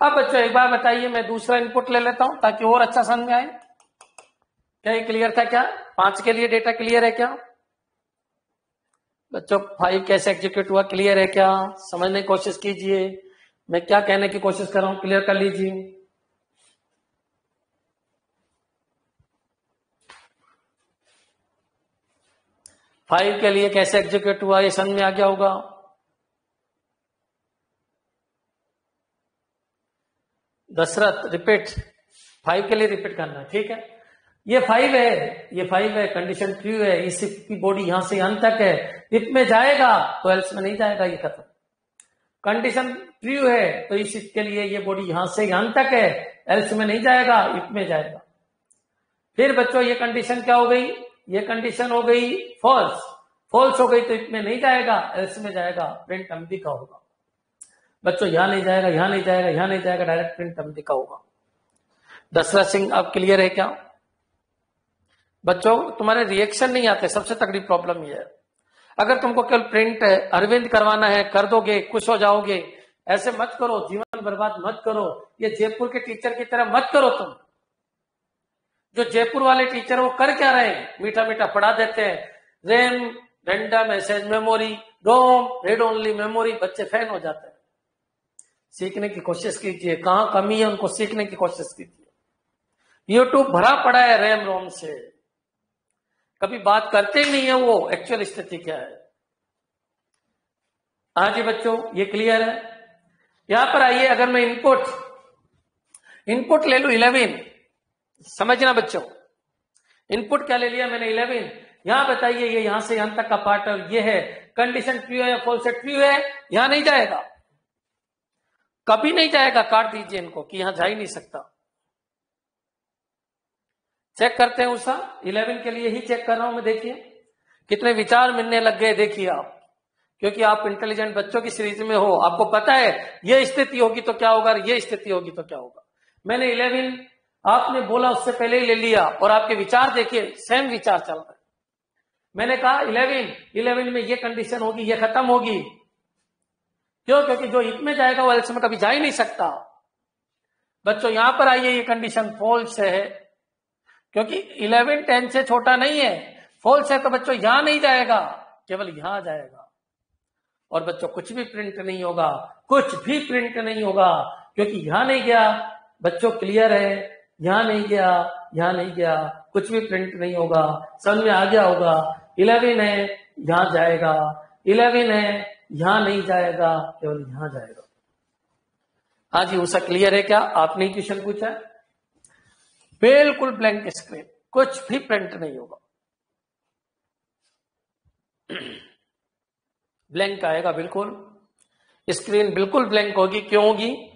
अब बच्चों एक बार बताइए, मैं दूसरा इनपुट ले लेता हूं ताकि और अच्छा समझ में आए। क्या ये क्लियर था? क्या 5 के लिए डेटा क्लियर है क्या बच्चों? 5 कैसे एग्जीक्यूट हुआ, क्लियर है क्या? समझने की कोशिश कीजिए, मैं क्या कहने की कोशिश कर रहा हूं, क्लियर कर लीजिए। फाइव के लिए कैसे एग्जीक्यूट हुआ, ये समझ में आ गया होगा। दशरथ रिपीट, 5 के लिए रिपीट करना है, ठीक है। ये 5 है, ये 5 है, कंडीशन ट्रू है, इस इफ की बॉडी यहां से यहां तक है, इफ में जाएगा तो एल्स में नहीं जाएगा, ये खत्म। कंडीशन ट्रू है तो इस इफ के लिए ये बॉडी यहां से यहां तक है, एल्स में नहीं जाएगा, इफ में जाएगा। फिर बच्चों ये कंडीशन क्या हो गई? ये कंडीशन हो गई फॉल्स। फॉल्स हो गई तो इफ में नहीं जाएगा, एल्स में जाएगा, प्रिंट अंबी का होगा। बच्चों यहां नहीं जाएगा, यहां नहीं जाएगा, यहां नहीं जाएगा, डायरेक्ट प्रिंट अंबी का होगा। दशरथ सिंह अब क्लियर है क्या? बच्चों तुम्हारे रिएक्शन नहीं आते, सबसे तगड़ी प्रॉब्लम ये है। अगर तुमको केवल प्रिंट अरविंद करवाना है, कर दोगे, खुश हो जाओगे। ऐसे मत करो, जीवन बर्बाद मत करो। ये जयपुर के टीचर की तरह मत करो तुम। जो जयपुर वाले टीचर वो कर क्या रहे हैं? मीठा मीठा पढ़ा देते हैं, रैम, रैंडम एक्सेस मेमोरी, रोम, रीड ओनली मेमोरी, बच्चे फैन हो जाते हैं। सीखने की कोशिश कीजिए, कहां कमी है उनको सीखने की कोशिश कीजिए। यूट्यूब भरा पड़ा है रैम रोम से, कभी बात करते ही नहीं है वो एक्चुअल स्थिति क्या है। हाँ जी बच्चों ये क्लियर है। यहां पर आइए, अगर मैं इनपुट ले लू 11, समझना बच्चों, इनपुट क्या ले लिया मैंने? 11। यहां बताइए, ये यहां से यहां तक का पार्ट ये है, कंडीशन ट्रू है या फॉल्स है? ट्रू है, यहां नहीं जाएगा। कभी नहीं जाएगा, काट दीजिए इनको कि यहां जा ही नहीं सकता। चेक करते हैं उषा, 11 के लिए ही चेक कर रहा हूं मैं। देखिए कितने विचार मिलने लग गए, देखिए आप, क्योंकि आप इंटेलिजेंट बच्चों की सीरीज में हो, आपको पता है ये स्थिति होगी तो क्या होगा, ये स्थिति होगी तो क्या होगा। मैंने 11 आपने बोला उससे पहले ही ले लिया, और आपके विचार देखिए सेम विचार चल रहा है। मैंने कहा 11 में ये कंडीशन होगी, ये खत्म होगी। क्यों? क्योंकि जो इफ में जाएगा वो एल्स में कभी जा ही नहीं सकता। बच्चों यहां पर आइए, ये कंडीशन फॉल्स है, क्योंकि 11 10 से छोटा नहीं है। फॉल्स है तो बच्चों यहां नहीं जाएगा, केवल यहां जाएगा। और बच्चों कुछ भी प्रिंट नहीं होगा, कुछ भी प्रिंट नहीं होगा, क्योंकि यहां नहीं गया। बच्चों क्लियर है, यहां नहीं गया, यहां नहीं गया, कुछ भी प्रिंट नहीं होगा। समझ में आ गया होगा। 11 है, यहां जाएगा। 11 है, यहां नहीं जाएगा, केवल यहां जाएगा। हाँ जी उषा, क्लियर है क्या? आपने क्वेश्चन पूछा है। बिल्कुल ब्लैंक स्क्रीन, कुछ भी प्रिंट नहीं होगा, ब्लैंक आएगा, बिल्कुल स्क्रीन बिल्कुल ब्लैंक होगी। क्यों होगी?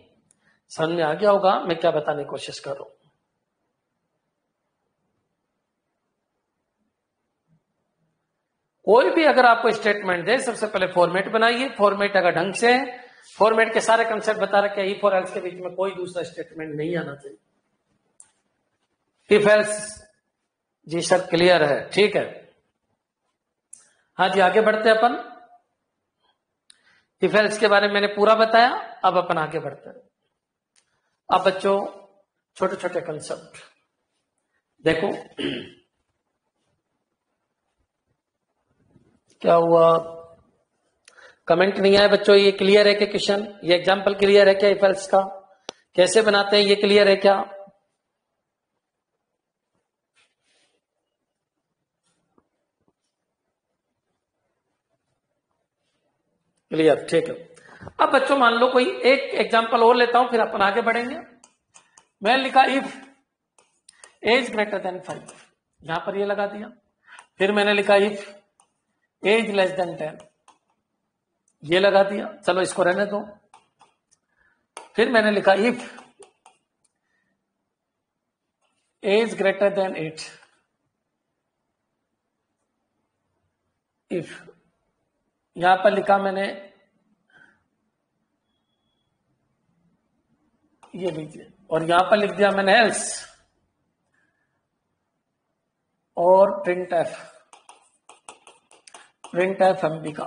समझ में आ गया होगा मैं क्या बताने की कोशिश कर रहा हूं। कोई भी अगर आपको स्टेटमेंट दे, सबसे पहले फॉर्मेट बनाइए। फॉर्मेट अगर ढंग से, फॉर्मेट के सारे कंसेप्ट बता रखे हैं, इफ और एल्स के बीच में कोई दूसरा स्टेटमेंट नहीं आना चाहिए। इफ एल्स, जी सर क्लियर है, ठीक है। हाँ जी आगे बढ़ते हैं अपन। इफ एल्स के बारे में मैंने पूरा बताया, अब अपन आगे बढ़ते हैं। अब बच्चों छोटे छोटे कंसेप्ट देखो। क्या हुआ? कमेंट नहीं आया बच्चों। ये क्लियर है क्या क्वेश्चन? ये एग्जांपल क्लियर है क्या? इफ एल्स का कैसे बनाते हैं ये क्लियर है क्या? क्लियर, ठीक है। अब बच्चों मान लो कोई एक एग्जांपल और लेता हूं, फिर अपन आगे बढ़ेंगे। मैं लिखा इफ एज ग्रेटर देन 5, यहां पर ये लगा दिया। फिर मैंने लिखा इफ एज लेस देन 10, ये लगा दिया। चलो इसको रहने दो। फिर मैंने लिखा if age greater than 8, if यहां पर लिखा मैंने, ये लीजिए, और यहां पर लिख दिया मैंने एल्स और प्रिंट एफ एमबी का।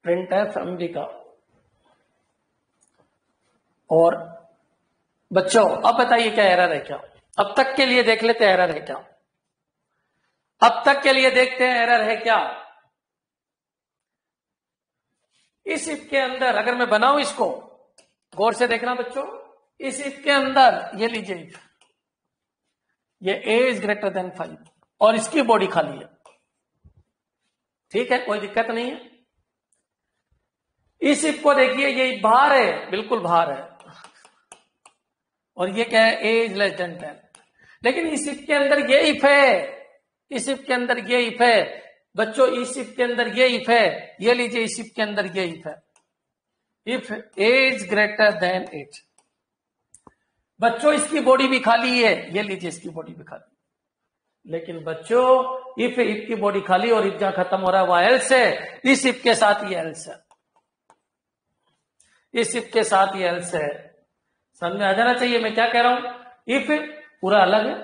प्रिंट एफ एमबी का। और बच्चों अब बताइए क्या एरर है क्या? अब तक के लिए देख लेते हैं एरर है क्या। अब तक के लिए देखते हैं एरर है क्या। इस इफ के अंदर अगर मैं बनाऊं इसको, गौर से देखना बच्चों, इस इफ के अंदर ये लीजिए इफ ये एज ग्रेटर देन 5 और इसकी बॉडी खाली है, ठीक है, कोई दिक्कत नहीं है। इस इफ को देखिए, ये बाहर है, बिल्कुल बाहर है, और ये क्या है? Age less than 10। लेकिन इस इफ के अंदर ये इफ है, इस इफ के अंदर ये इफ है बच्चों, इस इफ के अंदर ये इफ है, ये लीजिए इस इफ के अंदर ये इफ है, इफ एज ग्रेटर देन 8। बच्चों इसकी बॉडी भी खाली है, ये लीजिए इसकी बॉडी भी खाली। लेकिन बच्चों इफ की बॉडी खाली और इफ जहां खत्म हो रहा है वह एल्स है, इस इफ के साथ ये एल्स है, इस इफ के साथ ये एल्स है। समझ में आ जाना चाहिए मैं क्या कह रहा हूं। इफ पूरा अलग है,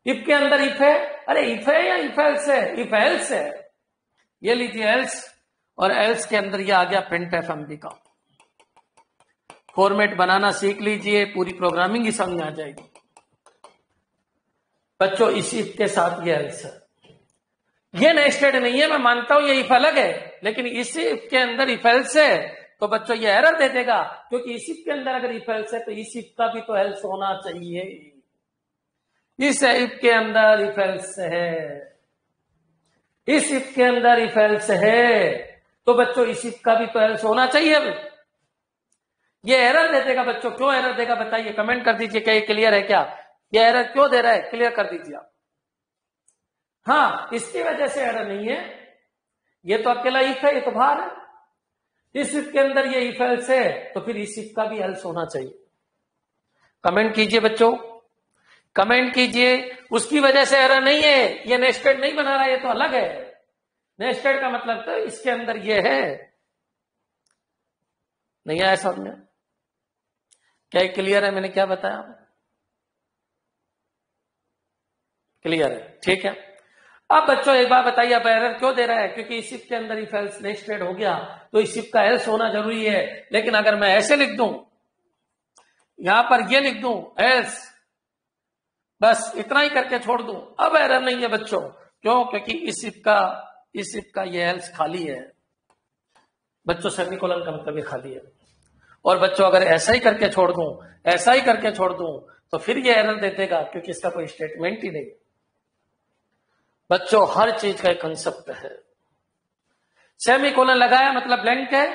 इफ के अंदर इफ है, अरे इफ है या इफ एल्स है? इफ एल्स है, ये लीजिए एल्स, और एल्स के अंदर ये आ गया प्रिंट एफ एमबी का। फॉर्मेट बनाना सीख लीजिए, पूरी प्रोग्रामिंग ही समझ आ जाएगी बच्चों। इस इफ के साथ ये एल्स है, ये नेस्टेड नहीं है, मैं मानता हूं ये इफ अलग है, लेकिन इस इफ के अंदर इफ एल्स है तो बच्चों ये एरर दे देगा, क्योंकि इस इफ के अंदर अगर इफ एल्स है तो इस इफ का भी तो एल्स होना चाहिए। इस इफ के अंदर इफ एल्स है, इस इफ के अंदर इफ एल्स है, तो बच्चों इस इफ का भी तो एल्स होना चाहिए। ये एरर दे देगा बच्चों। क्यों एरर देगा बताइए, कमेंट कर दीजिए क्या ये क्लियर है क्या? ये एरर क्यों दे रहा है, क्लियर कर दीजिए आप। हाँ, इसकी वजह से एरर नहीं है, ये तो अकेला इफ है, ये तो बाहर है। इस इफ के अंदर ये इफ एल्स है तो फिर इस इफ का भी एल्स होना चाहिए। कमेंट कीजिए बच्चों, कमेंट कीजिए। उसकी वजह से एरर नहीं है, ये नेस्टेड नहीं बना रहा, ये तो अलग है। नेस्टेड का मतलब तो इसके अंदर ये है। नहीं आया समझ में? क्या क्लियर है? मैंने क्या बताया? क्लियर है, ठीक है। अब बच्चों एक बात बताइए, अब एरर क्यों दे रहा है? क्योंकि इस इफ के अंदर इफ एल्स नेस्टेड हो गया तो इस इफ का एल्स होना जरूरी है। लेकिन अगर मैं ऐसे लिख दूं, यहां पर ये लिख दूं एल्स, बस इतना ही करके छोड़ दूं, अब एरर नहीं है बच्चों। क्यों? क्योंकि इस इफ का ये एल्स खाली है बच्चों, सेमीकोलन का मतलब ये खाली है। और बच्चों अगर ऐसा ही करके छोड़ दूं, ऐसा ही करके छोड़ दूं, तो फिर ये एरर दे देगा, क्योंकि इसका कोई स्टेटमेंट ही नहीं। बच्चों हर चीज का एक कंसेप्ट है। सेमीकोलन लगाया मतलब ब्लैंक है,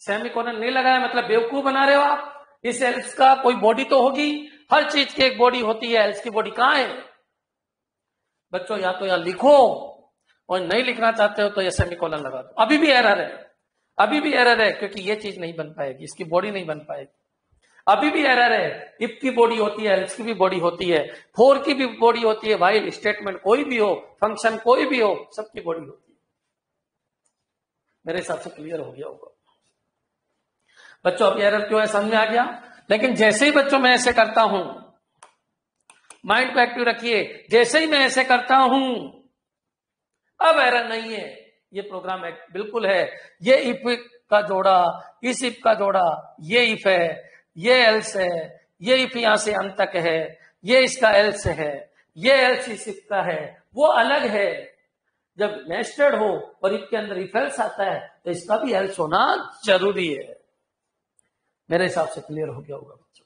सेमीकोलन नहीं लगाया मतलब बेवकूफ बना रहे हो आप। इस एल्स का कोई बॉडी तो होगी, हर चीज की एक बॉडी होती है, एल्स की बॉडी कहां है बच्चों? या तो यहां लिखो, और नहीं लिखना चाहते हो तो ये सेमीकोलन लगा दो। अभी भी एरर है, अभी भी एरर है, क्योंकि ये चीज नहीं बन पाएगी, इसकी बॉडी नहीं बन पाएगी। अभी भी एरर है। इफ की बॉडी होती है, एल्स की भी बॉडी होती है, फोर की भी बॉडी होती है, व्हाइल स्टेटमेंट कोई भी हो, फंक्शन कोई भी हो, सबकी बॉडी होती है। मेरे हिसाब से क्लियर हो गया होगा बच्चों। अब एरर क्यों है समझ में आ गया। लेकिन जैसे ही बच्चों मैं ऐसे करता हूं, माइंड को एक्टिव रखिए, जैसे ही मैं ऐसे करता हूं अब एरर नहीं है, ये प्रोग्राम बिल्कुल है। ये इफ का जोड़ा, इस इफ का जोड़ा, ये इफ है, ये एल्स है, ये इफ यहां से अंत तक है, ये इसका एल्स है, ये एल्स इस इफ का है, वो अलग है। जब नेस्टेड हो और इफ के अंदर इफ एल्स आता है तो इसका भी एल्स होना जरूरी है। मेरे हिसाब से क्लियर हो गया होगा बच्चों।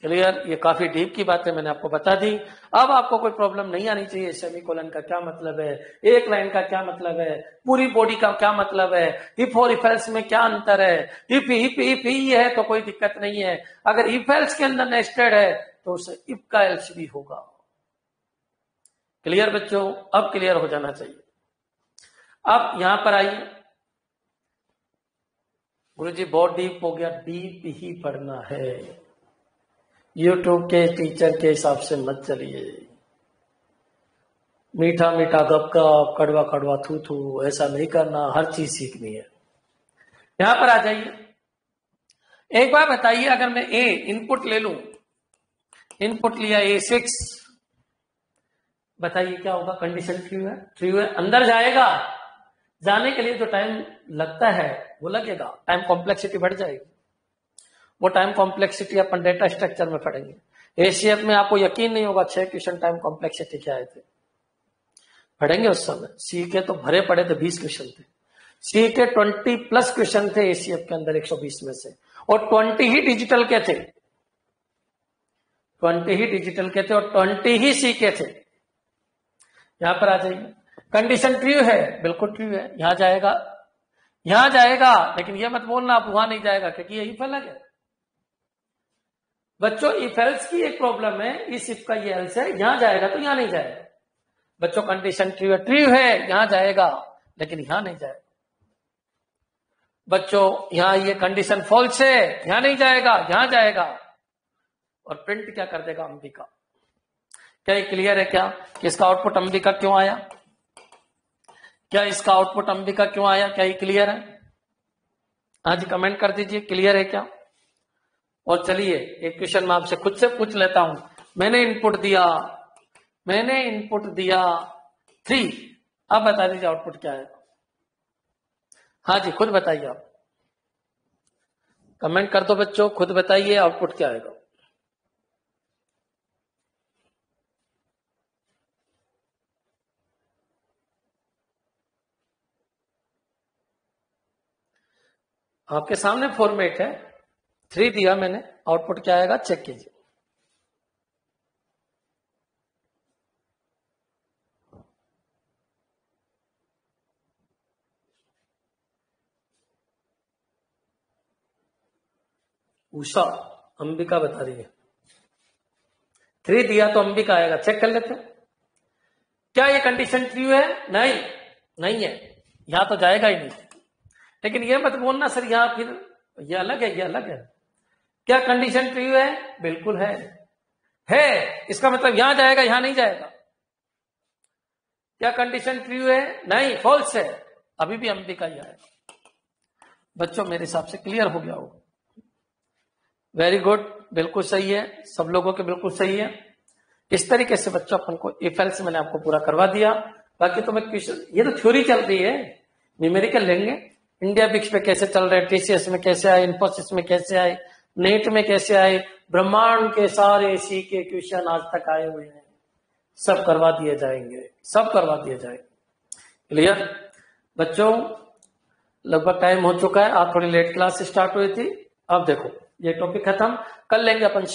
क्लियर? ये काफी डीप की बात है, मैंने आपको बता दी। अब आपको कोई प्रॉब्लम नहीं आनी चाहिए। सेमीकोलन का क्या मतलब है, एक लाइन का क्या मतलब है, पूरी बॉडी का क्या मतलब है, इफ और इफ एल्स में क्या अंतर है। इफ ही है तो कोई दिक्कत नहीं है, अगर इफ एल्स के अंदर नेस्टेड है तो उसे इफ का एल्स भी होगा। क्लियर बच्चों? अब क्लियर हो जाना चाहिए। अब यहां पर आइए, गुरुजी बहुत डीप हो गया, डीप ही पढ़ना है। यूट्यूब के टीचर के हिसाब से मत चलिए, मीठा मीठा गप गप, कड़वा कड़वा थू थू, ऐसा नहीं करना, हर चीज सीखनी है। यहां पर आ जाइए, एक बार बताइए, अगर मैं ए इनपुट ले लूं, इनपुट लिया A6, बताइए क्या होगा? कंडीशन ट्रू है, ट्रू है, अंदर जाएगा। जाने के लिए जो टाइम लगता है वो लगेगा, टाइम कॉम्प्लेक्सिटी बढ़ जाएगी। वो टाइम कॉम्प्लेक्सिटी अपन डेटा स्ट्रक्चर में पढ़ेंगे। एसीएफ में आपको यकीन नहीं होगा 6 क्वेश्चन टाइम कॉम्प्लेक्सिटी क्या आए थे, पढ़ेंगे उस समय। सी के तो भरे पड़े थे, 20 क्वेश्चन थे। सी के 20+ क्वेश्चन थे एसीएफ के अंदर 120 में से, और 20 ही डिजिटल के थे, 20 ही डिजिटल के थे और 20 ही सी के थे। यहां पर आ जाइए, कंडीशन ट्रू है, बिल्कुल ट्रू है, यहां जाएगा, यहां जाएगा, लेकिन यह मत बोलना आप वहां नहीं जाएगा, क्योंकि यही फलक है बच्चों। इफ एल्स की एक प्रॉब्लम है, इस इफ का ये एल्स है, यहां जाएगा तो यहां नहीं जाएगा बच्चों। कंडीशन ट्रू है, ट्रू है, यहां जाएगा, लेकिन यहां नहीं जाएगा बच्चों। यहां ये कंडीशन फॉल्स है, यहां नहीं जाएगा, यहां जाएगा, और प्रिंट क्या कर देगा? अंबिका। क्या ये क्लियर है क्या कि इसका आउटपुट अंबिका क्यों आया? क्या इसका आउटपुट अंबिका क्यों आया? क्या ये क्लियर है? आज कमेंट कर दीजिए, क्लियर है क्या? और चलिए एक क्वेश्चन मैं आपसे खुद से पूछ लेता हूं। मैंने इनपुट दिया 3, अब बता दीजिए आउटपुट क्या है। हाँ जी, खुद बताइए आप, कमेंट कर दो बच्चों, खुद बताइए आउटपुट क्या आएगा। आपके सामने फॉर्मेट है, 3 दिया मैंने, आउटपुट क्या आएगा चेक कीजिए। उषा, अंबिका बता रही है, 3 दिया तो अंबिका आएगा, चेक कर लेते हैं। क्या ये कंडीशन ट्रू है? नहीं, नहीं है, यहां तो जाएगा ही नहीं। लेकिन ये मत बोलना सर यहां फिर ये अलग है, ये अलग है। क्या कंडीशन ट्रू है? बिल्कुल है। इसका मतलब यहां जाएगा, यहां नहीं जाएगा। क्या कंडीशन ट्रू है? नहीं, फॉल्स है, अभी भी अंबिका ही आएगा। बच्चों मेरे हिसाब से क्लियर हो गया होगा। वेरी गुड, बिल्कुल सही है, सब लोगों के बिल्कुल सही है। इस तरीके से बच्चों अपन को इफ एल्स मैंने आपको पूरा करवा दिया। बाकी तो मैं क्वेश्चन, ये तो थ्योरी चल रही है, न्यूमेरिकल लेंगे। इंडिया बिक्स पे कैसे चल रहे हैं, टीसीएस में कैसे आए, इन्फोसिस में कैसे आए, नेट में कैसे आए, ब्रह्मांड के सारे सी के क्वेश्चन आज तक आए हुए हैं, सब करवा दिए जाएंगे, सब करवा दिए जाएंगे। क्लियर बच्चों? लगभग टाइम हो चुका है, आज थोड़ी लेट क्लास स्टार्ट हुई थी। अब देखो ये टॉपिक खत्म, कल लेंगे अपन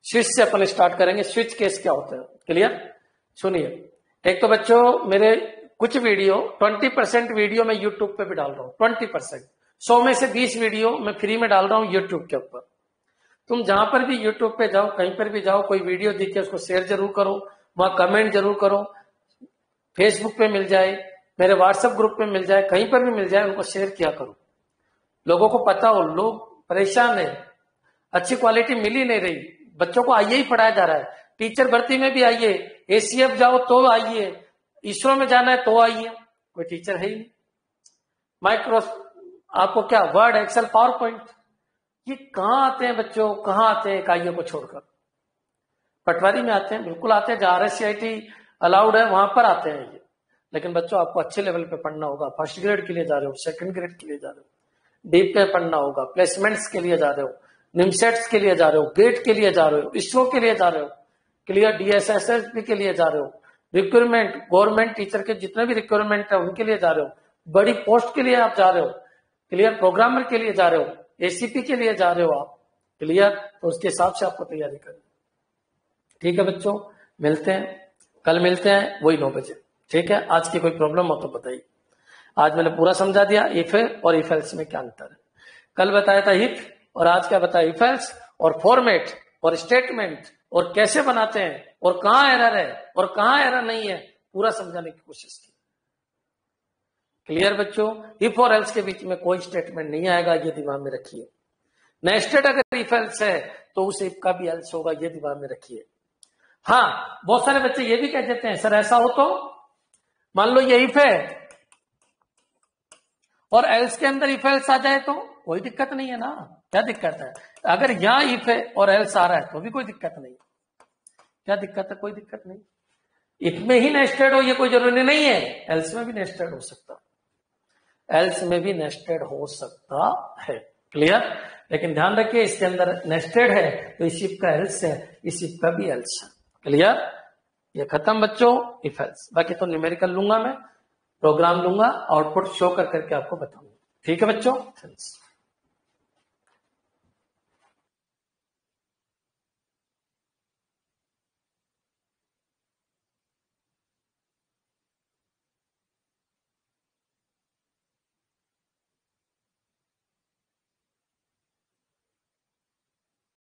स्विच से अपन स्टार्ट करेंगे। स्विच केस क्या होता है? क्लियर? सुनिए, एक तो बच्चों मेरे कुछ वीडियो 20% वीडियो मैं यूट्यूब पे भी डाल रहा हूँ। 20%, 100 में से 20 वीडियो मैं फ्री में डाल रहा हूँ यूट्यूब के ऊपर। तुम जहां पर भी यूट्यूब पे जाओ, कहीं पर भी जाओ, कोई वीडियो दिखे उसको शेयर जरूर करो, वहां कमेंट जरूर करो। फेसबुक पे मिल जाए, मेरे व्हाट्सएप ग्रुप पे मिल जाए, कहीं पर भी मिल जाए, उनको शेयर किया करो। लोगों को पता हो, लोग परेशान है, अच्छी क्वालिटी मिल ही नहीं रही। बच्चों को आईए ही पढ़ाया जा रहा है, टीचर भर्ती में भी आइए, एसीएफ जाओ तो आइए, इसरो में जाना है तो आइए, कोई टीचर है ही नहीं। आपको क्या वर्ड, एक्सेल, पावर पॉइंट, ये कहां आते हैं बच्चों? कहां आते हैं इकाइयों को छोड़कर? पटवारी में आते हैं, बिल्कुल आते हैं, जहां RSCIT अलाउड है वहां पर आते हैं ये। लेकिन बच्चों आपको अच्छे लेवल पे पढ़ना होगा। फर्स्ट ग्रेड के लिए जा रहे हो, सेकंड ग्रेड के लिए जा रहे हो, डीप पे पढ़ना होगा, प्लेसमेंट्स के लिए जा रहे हो, निमसेट्स के लिए जा रहे हो, गेट के लिए जा रहे हो, इसरो के लिए जा रहे हो, क्लियर, DSSSB के लिए जा रहे हो, रिक्वायरमेंट गवर्नमेंट टीचर के जितने भी रिक्वायरमेंट है उनके लिए जा रहे हो, बड़ी पोस्ट के लिए आप जा रहे हो, क्लियर, प्रोग्रामर के लिए जा रहे हो, ACP के लिए जा रहे हो आप, क्लियर। तो उसके हिसाब से आपको तैयारी करनी। ठीक है बच्चों, मिलते हैं कल, मिलते हैं वही 9 बजे। ठीक है, आज की कोई प्रॉब्लम हो तो बताइए। आज मैंने पूरा समझा दिया इफ और इफ एल्स में क्या अंतर है। कल बताया था इफ, और आज क्या बताया? इफ एल्स और फॉर्मेट और स्टेटमेंट और कैसे बनाते हैं और कहां एरर है और कहां एरर नहीं है, पूरा समझाने की कोशिश की। क्लियर बच्चों? इफ और एल्स के बीच में कोई स्टेटमेंट नहीं आएगा, ये दिमाग में रखिए। नेस्टेड अगर इफ एल्स है तो उस इफ का भी एल्स होगा, ये दिमाग में रखिए। हाँ, बहुत सारे बच्चे ये भी कह देते हैं सर ऐसा हो तो, मान लो ये इफ है और एल्स के अंदर इफ एल्स आ जाए तो कोई दिक्कत नहीं है ना। क्या दिक्कत है? अगर यहां इफ है और एल्स आ रहा है तो भी कोई दिक्कत नहीं। क्या दिक्कत है? कोई दिक्कत नहीं। इफ में ही नेस्टेड हो ये कोई जरूरी नहीं है, एल्स में भी नेस्टेड हो सकता, एल्स में भी नेस्टेड हो सकता है। क्लियर? लेकिन ध्यान रखिए इसके अंदर नेस्टेड है तो इस इफ का एल्स है, इस इफ का भी एल्स है। क्लियर? ये खत्म बच्चों, इफ एल्स। बाकी तो न्यूमेरिकल लूंगा मैं, प्रोग्राम लूंगा, आउटपुट शो कर करके आपको बताऊंगा। ठीक है बच्चों?